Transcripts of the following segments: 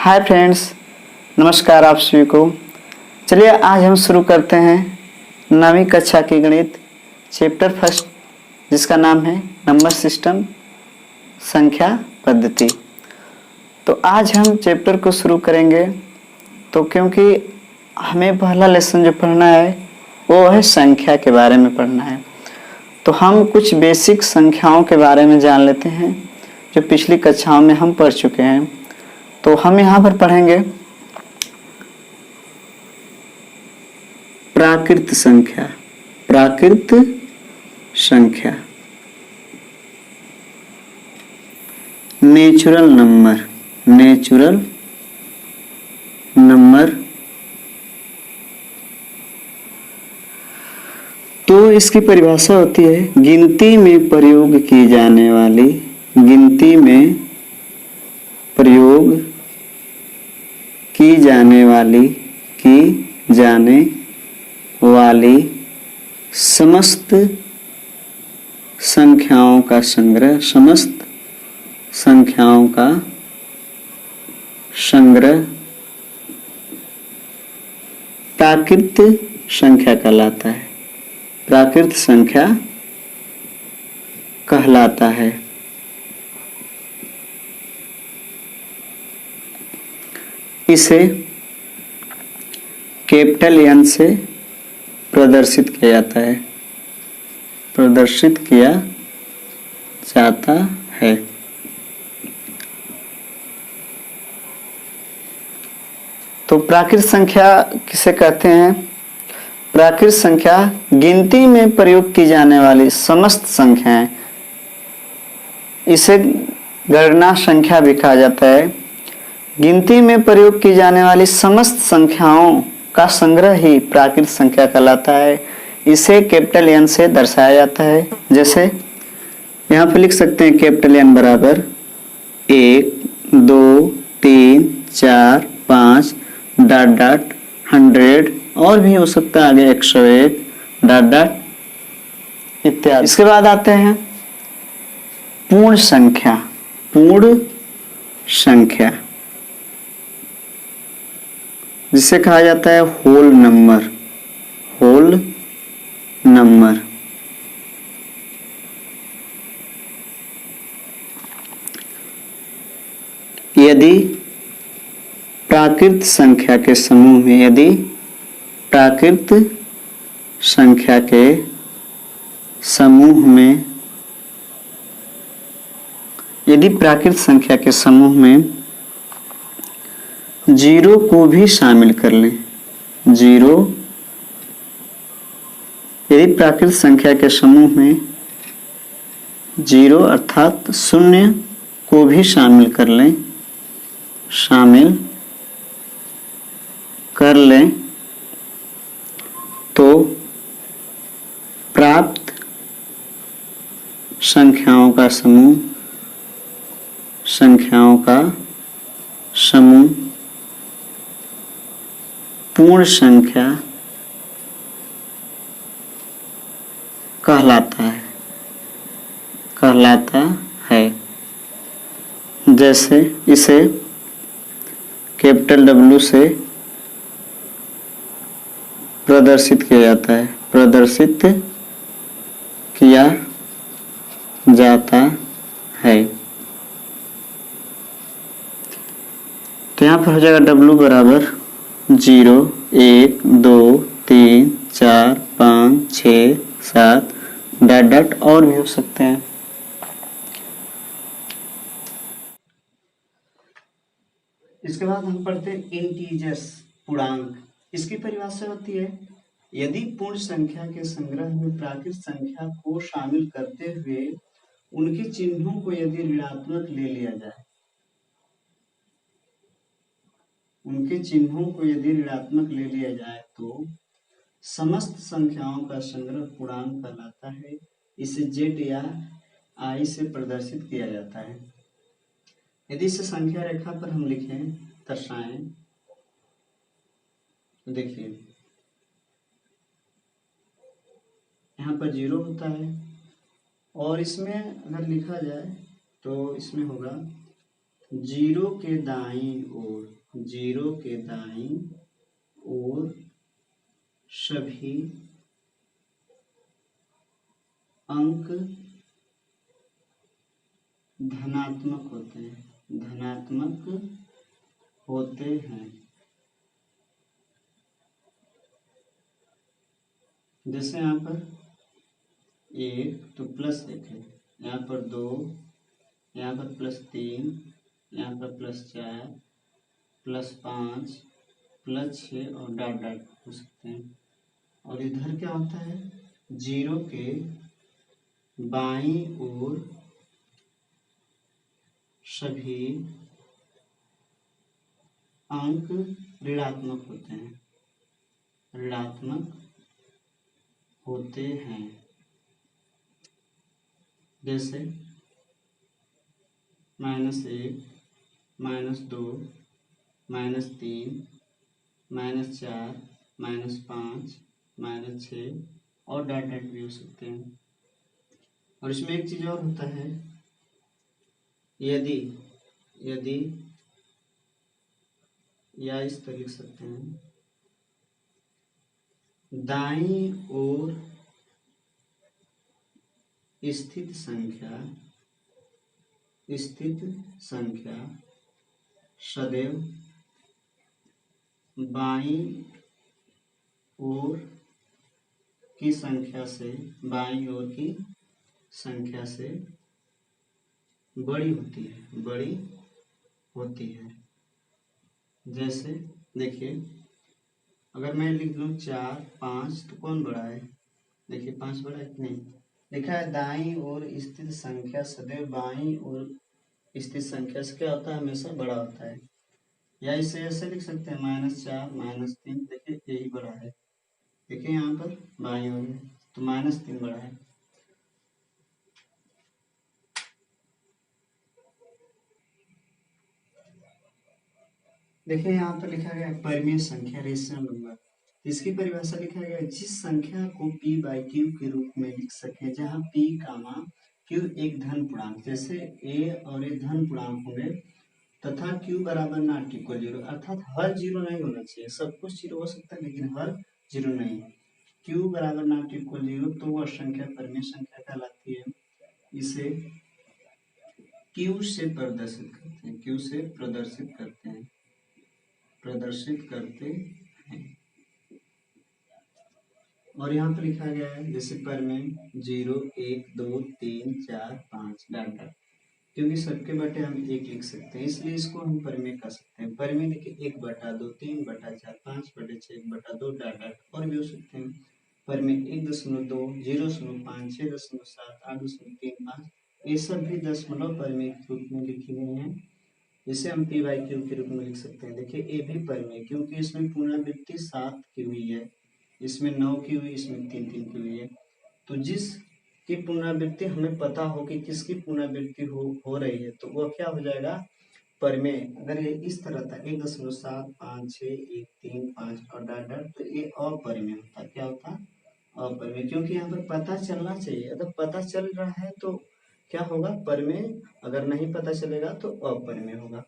Hi friends, नमस्कार आप सभी को। चलिए आज हम शुरू करते हैं 9वीं कक्षा की गणित चैप्टर फर्स्ट, जिसका नाम है नंबर सिस्टम संख्या पद्धति। तो आज हम चैप्टर को शुरू करेंगे। तो क्योंकि हमें पहला लेसन जो पढ़ना है वो है संख्या के बारे में पढ़ना है, तो हम कुछ बेसिक संख्याओं के बारे में जान लेते हैं जो पिछली कक्षाओं में हम पढ़ चुके हैं। तो हम यहाँ पर पढ़ेंगे प्राकृत संख्या। प्राकृत संख्या, नेचुरल नंबर। नेचुरल नंबर, तो इसकी परिभाषा होती है गिनती में प्रयोग की जाने वाली, गिनती में प्रयोग की जाने वाली समस्त संख्याओं का संग्रह, समस्त संख्याओं का संग्रह प्राकृत संख्या कहलाता है। प्राकृत संख्या कहलाता है। इसे कैपिटल एन से प्रदर्शित किया जाता है, प्रदर्शित किया जाता है। तो प्राकृत संख्या किसे कहते हैं? प्राकृत संख्या गिनती में प्रयोग की जाने वाली समस्त संख्याएं, इसे गणना संख्या भी कहा जाता है। गिनती में प्रयोग की जाने वाली समस्त संख्याओं का संग्रह ही प्राकृत संख्या कहलाता है। इसे कैपिटल एन से दर्शाया जाता है। जैसे यहाँ पे लिख सकते हैं कैपिटल एन बराबर 1, 2, 3, 4, 5 डॉट डॉट 100, और भी हो सकता है आगे 101 डॉट डॉट इत्यादि। इसके बाद आते हैं पूर्ण संख्या। पूर्ण संख्या जिसे कहा जाता है होल नंबर। होल नंबर, यदि प्राकृत संख्या के समूह में, यदि प्राकृत संख्या के समूह में, यदि प्राकृत संख्या के समूह में जीरो को भी शामिल कर लें, जीरो, यदि प्राकृत संख्या के समूह में जीरो अर्थात शून्य को भी शामिल कर लें, शामिल कर लें, तो प्राप्त संख्याओं का समूह, संख्याओं का समूह पूर्ण संख्या कहलाता है, कहलाता है। जैसे इसे कैपिटल W से प्रदर्शित किया जाता है, प्रदर्शित किया जाता है। तो यहाँ पर हो जाएगा W बराबर 0, 1, 2, 3, 4, 5, 6, 7 डॉट डॉट, और भी हो सकते हैं। इसके बाद हम पढ़ते हैं इंटीजर्स, पूर्णांक। इसकी परिभाषा होती है यदि पूर्ण संख्या के संग्रह में प्राकृत संख्या को शामिल करते हुए उनके चिन्हों को यदि ऋणात्मक ले लिया जाए, उनके चिन्हों को यदि ऋणात्मक ले लिया जाए तो समस्त संख्याओं का संग्रह पूर्णांक कहलाता है। इसे Z या I से प्रदर्शित किया जाता है। यदि इसे संख्या रेखा पर हम लिखें, दर्शाएं, तो देखिए यहाँ पर 0 होता है, और इसमें अगर लिखा जाए तो इसमें होगा जीरो के दाईं ओर, जीरो के दाईं ओर सभी अंक धनात्मक होते हैं, धनात्मक होते हैं। जैसे यहाँ पर 1 तो +1 है, यहाँ पर 2, यहाँ पर +3, यहाँ पर +4, +5, +6 और डॉट डॉट हो सकते हैं। और इधर क्या होता है, जीरो के बाईं ओर सभी अंक ऋणात्मक होते हैं, ऋणात्मक होते हैं। जैसे -1, -2, -3, -4, -5, -6 और डॉट डॉट भी हो सकते हैं। और इसमें एक चीज और होता है, यदि यदि या इस तरह लिख सकते हैं, दाईं ओर स्थित संख्या सदैव बाईं ओर की संख्या से, बाईं ओर की संख्या से बड़ी होती है, बड़ी होती है। जैसे देखिए, अगर मैं लिख दूं 4, 5 तो कौन बड़ा है, देखिए 5 बड़ा है कि नहीं। लिखा है दाईं ओर स्थित संख्या सदैव बाईं ओर स्थित संख्या से क्या होता है, हमेशा बड़ा होता है। या इसे ऐसे लिख सकते हैं -4, -3, देखिए यही बड़ा है, देखिए यहाँ पर बाईं ओर है तो -3 बड़ा है। देखिए यहाँ पर लिखा गया है परिमेय संख्या, रेशनल नंबर। इसकी परिभाषा लिखा गया है, जिस संख्या को p/q के रूप में लिख सके, जहाँ p, q एक धन पूर्णांक, जैसे a और a धन पूर्णांक होंगे तथा q बराबर नॉट इक्वल 0, अर्थात हर 0 नहीं होना चाहिए, सब कुछ 0 हो सकता है लेकिन हर 0 नहीं। q बराबर नॉट इक्वल 0 तो वह संख्या परिमेय संख्या कहलाती है। इसे q से प्रदर्शित करते हैं, q से प्रदर्शित करते हैं, प्रदर्शित करते हैं। और यहाँ पर लिखा गया है जैसे परिमेय 0, 1, 2, 3, 4, 5 डॉट डॉट, क्योंकि सबके बटे हम 1 लिख सकते हैं इसलिए इसको हम परिमेय कह सकते हैं। परिमेय देखिए 1/2, 3/4, 5/6, 1/2 डॉट डॉट और भी हो सकते हैं। परिमेय 1.2, 0.5, 6.7, 8.35, ये सब भी दशमलव परिमेय के रूप में लिखी गई हैं। इसे हम p/q के रूप में लिख सकते हैं। देखिए ये भी परिमेय, क्योंकि इसमें पुनरावृत्ति 7 की हुई है, इसमें 9 की हुई, इसमें 3 की हुई है। तो जिस की पुनरावृत्ति हमें पता हो कि किसकी पुनरावृत्ति हो रही है तो वह क्या हो जाएगा, परिमेय। अगर ये इस तरह था 1.7, 5, 6, 1, 3, 5 और डॉट डॉट, तो ये अपरिमेय होता। क्या होता, अपरिमेय, क्योंकि यहाँ पर पता चलना चाहिए। अगर पता चल रहा है तो क्या होगा, परिमेय, अगर नहीं पता चलेगा तो अपरिमेय होगा।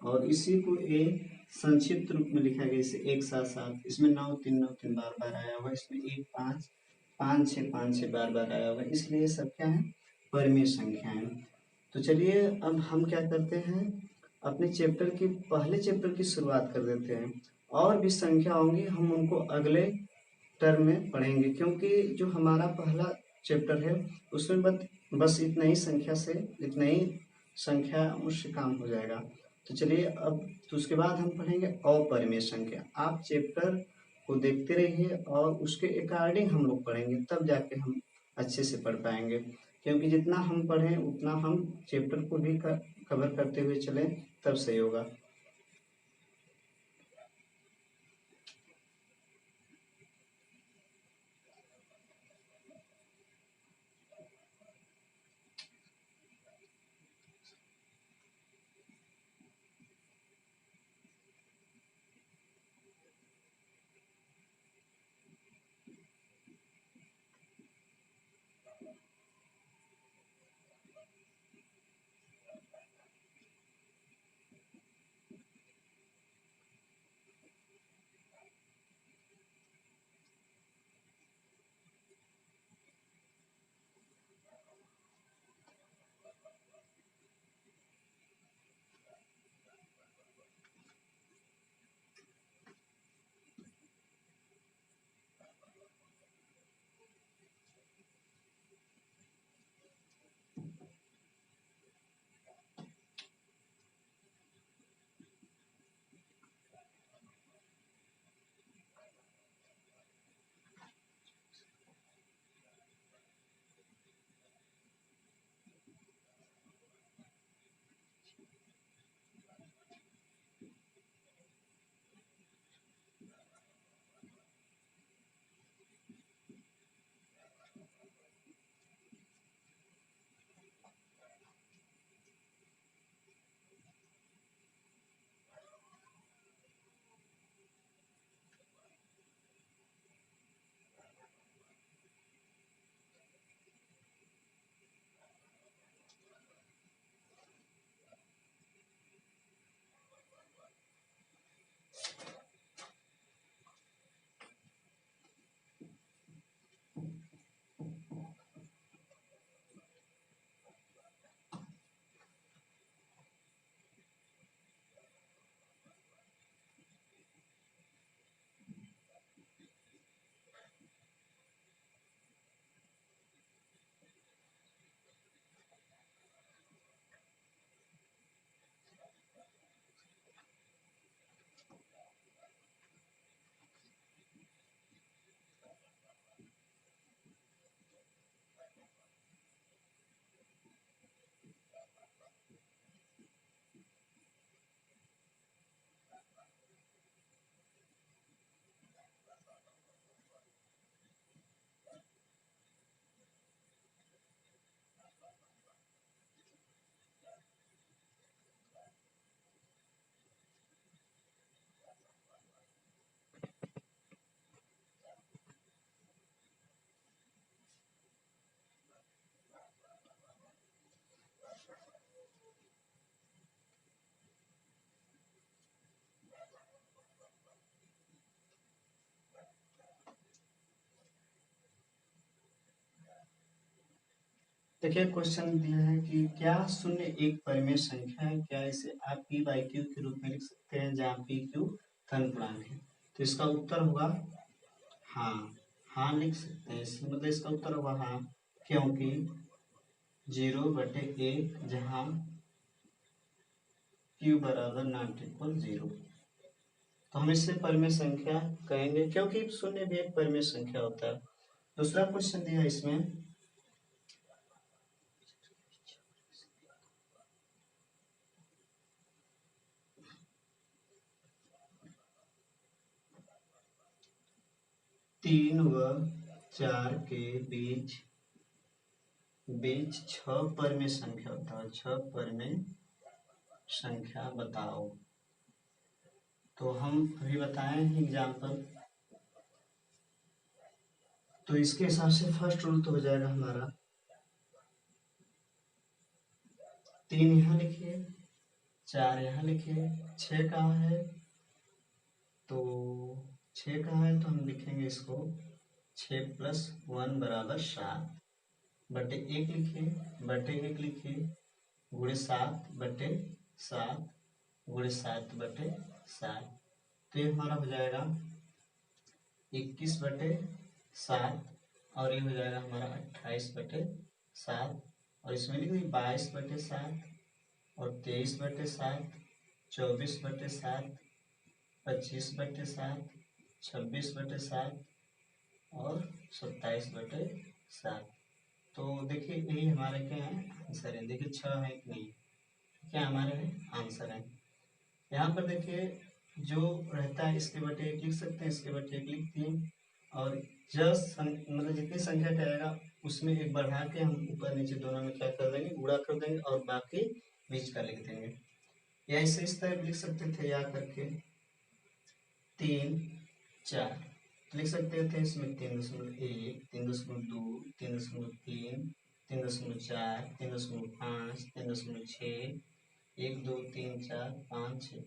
और इसी को एक संक्षिप्त रूप में लिखा गया, इसे 1, 7, 7, इसमें 9, 3, 9, 3 बार बार आया हुआ, इसमें 1, 5, 5, 6, 5, 6 बार बार आया हुआ, इसलिए सब क्या है, परिमेय संख्याएं। तो चलिए अब हम क्या करते हैं, अपने चैप्टर की, पहले चैप्टर की शुरुआत कर देते हैं। और भी संख्या होंगी, हम उनको अगले टर्म में पढ़ेंगे, क्योंकि जो हमारा पहला चैप्टर है उसमें बस इतना ही संख्या से, इतना ही संख्या उससे काम हो जाएगा। तो चलिए अब, तो उसके बाद हम पढ़ेंगे अपरिमेय संख्या। आप चैप्टर को देखते रहिए और उसके अकॉर्डिंग हम लोग पढ़ेंगे, तब जाके हम अच्छे से पढ़ पाएंगे। क्योंकि जितना हम पढ़ें उतना हम चैप्टर को भी कवर करते हुए चलें, तब सही होगा। देखिए क्वेश्चन दिया है कि क्या शून्य एक परिमेय संख्या है, क्या इसे आप पी बाई क्यू के रूप में लिख सकते हैं जहाँ पी क्यू धन पूर्णांक है। तो इसका उत्तर होगा हाँ, हाँ लिख सकते हैं। इसमें मतलब इसका उत्तर होगा हाँ, क्योंकि 0/1 जहाँ क्यू बराबर नॉट इक्वल 0, तो हम इससे परिमेय संख्या कहेंगे क्योंकि शून्य भी एक परिमेय संख्या होता है। दूसरा क्वेश्चन दिया है इसमें 3 व 4 के बीच बीच 6 परिमेय संख्या होता है, 6 परिमेय संख्या बताओ। तो हम अभी बताए हैं एग्जाम्पल, तो इसके हिसाब से फर्स्ट रूल तो हो जाएगा हमारा 3 यहाँ लिखिए, 4 यहाँ लिखिए, 6 कहाँ है, तो 6 कहाँ है तो हम लिखेंगे इसको 6 + 1 = 7 बटे 1 लिखिए, बटे 1 लिखिए, गुणे 7/7 गुणे 7/7, तो ये हमारा हो जाएगा 21/7 और ये हो जाएगा हमारा 28/7 और इसमें लिख देंगे 22/7 और 23/7, 24/7, 25/7, 26/7 और 27/7। तो देखिए यही हमारे क्या है आंसर है। देखिए 6 है कि नहीं, क्या हमारे आंसर है। यहाँ पर देखिए जो रहता है इसके बटे 1 लिख सकते हैं, इसके बटे 1 लिख दिए और मतलब जितनी संख्या कहेगा उसमें एक बढ़ा के हम ऊपर नीचे दोनों में क्या कर देंगे, गुणा कर देंगे और बाकी बीच का लिख देंगे। या इस तरह लिख सकते थे या करके 3 4 लिख सकते थे इसमें 3.1 3.2 3.3 3.4 3.5 3.6 1 2 3 4 5 6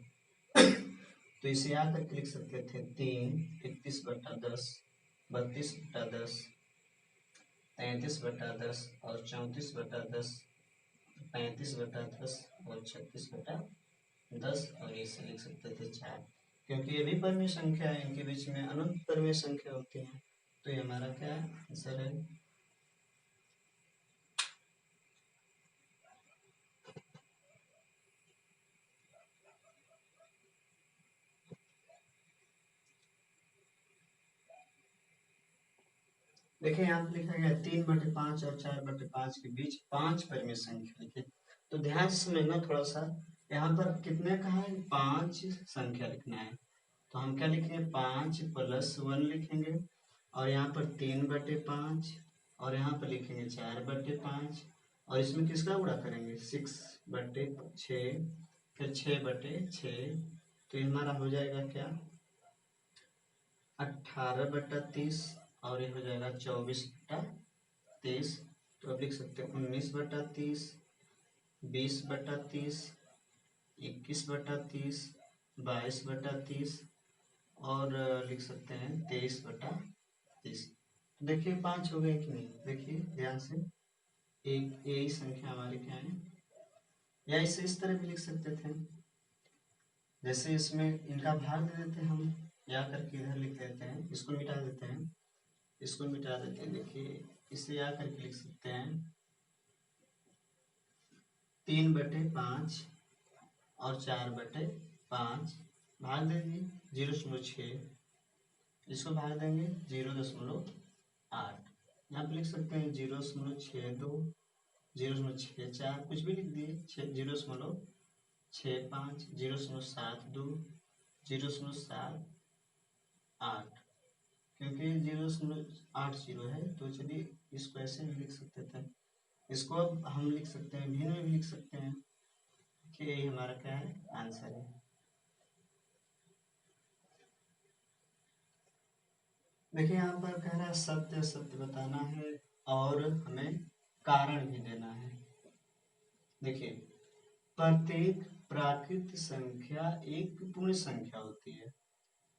तो इसे यहाँ तक लिख सकते थे 3 31/10 32/10 33/10 और 34/10 35/10 और 36/10 और इसे लिख सकते थे 4, क्योंकि ये भी परिमेय संख्या है, इनके बीच में अनंत परिमेय संख्या होती है। तो ये हमारा क्या आंसर है। देखिए यहाँ पे लिखा गया 3/5 और 4/5 के बीच 5 परिमेय संख्या लिखे। तो ध्यान से समझना थोड़ा सा, यहाँ पर कितने का है 5 संख्या लिखना है, तो हम क्या लिखेंगे 5 + 1 लिखेंगे और यहाँ पर 3/5 और यहाँ पर लिखेंगे 4/5 और इसमें किसका गुणा करेंगे 6/6 फिर 6/6, तो ये हमारा हो जाएगा क्या 18/30 और ये हो जाएगा 24/30। तो अब लिख सकते हैं 19/30 20/30 21/30 22/30 और लिख सकते हैं 23/30। तो देखिए 5 हो गए कि नहीं, देखिए ध्यान से एक यही संख्या हमारी क्या है। या इसे इस तरह भी लिख सकते थे, जैसे इसमें इनका भाग दे देते हैं हम, या करके इधर लिख देते हैं, इसको मिटा देते हैं, इसको मिटा देते हैं। देखिए इसे या करके लिख सकते हैं 3/5 और 4/5 भाग देंगे 0.6, इसको भाग देंगे 0.8, यहाँ पे लिख सकते हैं 0.62 0.64, कुछ भी लिख दिए 0.65 0.72 0.78, क्योंकि 0.80 है तो चलिए इसको ऐसे भी लिख सकते थे। इसको अब हम लिख सकते हैं भिन्न में भी लिख सकते हैं कि यही हमारा क्या है आंसर है। देखिए यहाँ पर कह रहा है सत्य सत्य बताना है और हमें कारण भी देना है। देखिए प्रत्येक प्राकृत संख्या एक पूर्ण संख्या होती है।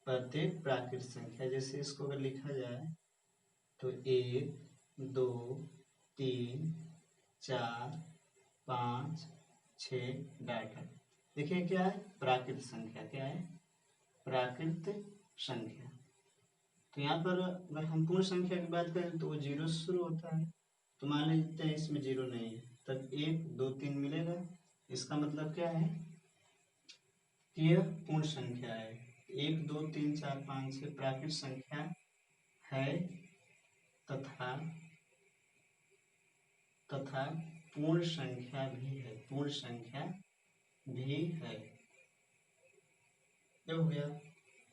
प्रत्येक प्राकृत संख्या, जैसे इसको अगर लिखा जाए तो 1 2 3 4 5 6 डाटा। देखिए क्या है, प्राकृत संख्या। क्या है, प्राकृत संख्या। तो यहाँ पर अगर हम पूर्ण संख्या की बात करें तो वो 0 से शुरू होता है। तो मान लेते हैं इसमें 0 नहीं है, तब 1 2 3 मिलेगा। इसका मतलब क्या है कि यह पूर्ण संख्या है। 1 2 3 4 5 6 प्राकृत संख्या है तथा पूर्ण संख्या भी है। पूर्ण संख्या भी है। ये हो गया।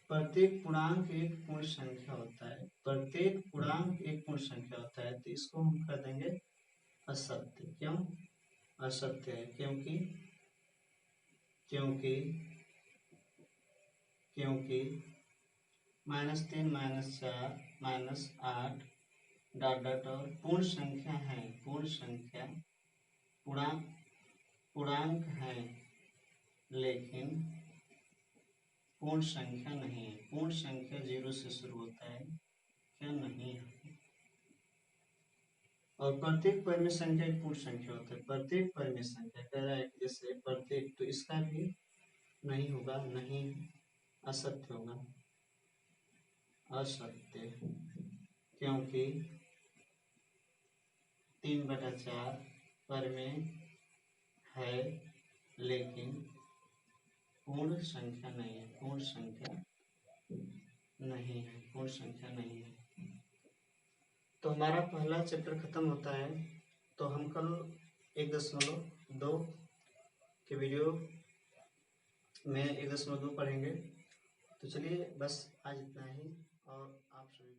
प्रत्येक पूर्णांक एक पूर्ण संख्या होता है। प्रत्येक पूर्णांक एक पूर्ण संख्या होता है, तो इसको हम कर देंगे असत्य। क्यों असत्य है? क्योंकि क्योंकि क्योंकि -3 -4 -8 डॉट डॉट और पूर्ण संख्या है। पूर्ण संख्या पूर्णांक है, लेकिन पूर्ण संख्या नहीं है। पूर्ण संख्या 0 से शुरू होता है, क्या नहीं है। और प्रत्येक परिमेय संख्या एक पूर्ण संख्या होता है। प्रत्येक परिमेय संख्या कह रहा है, जैसे प्रत्येक, तो इसका भी नहीं होगा, नहीं असत्य होगा, असत्य। क्योंकि 3/4 परिमेय है, लेकिन पूर्ण संख्या नहीं है। पूर्ण संख्या नहीं है। पूर्ण संख्या नहीं है। तो हमारा पहला चैप्टर खत्म होता है। तो हम कल 1.2 के वीडियो में 1.2 पढ़ेंगे। तो चलिए बस आज इतना ही, और आप सभी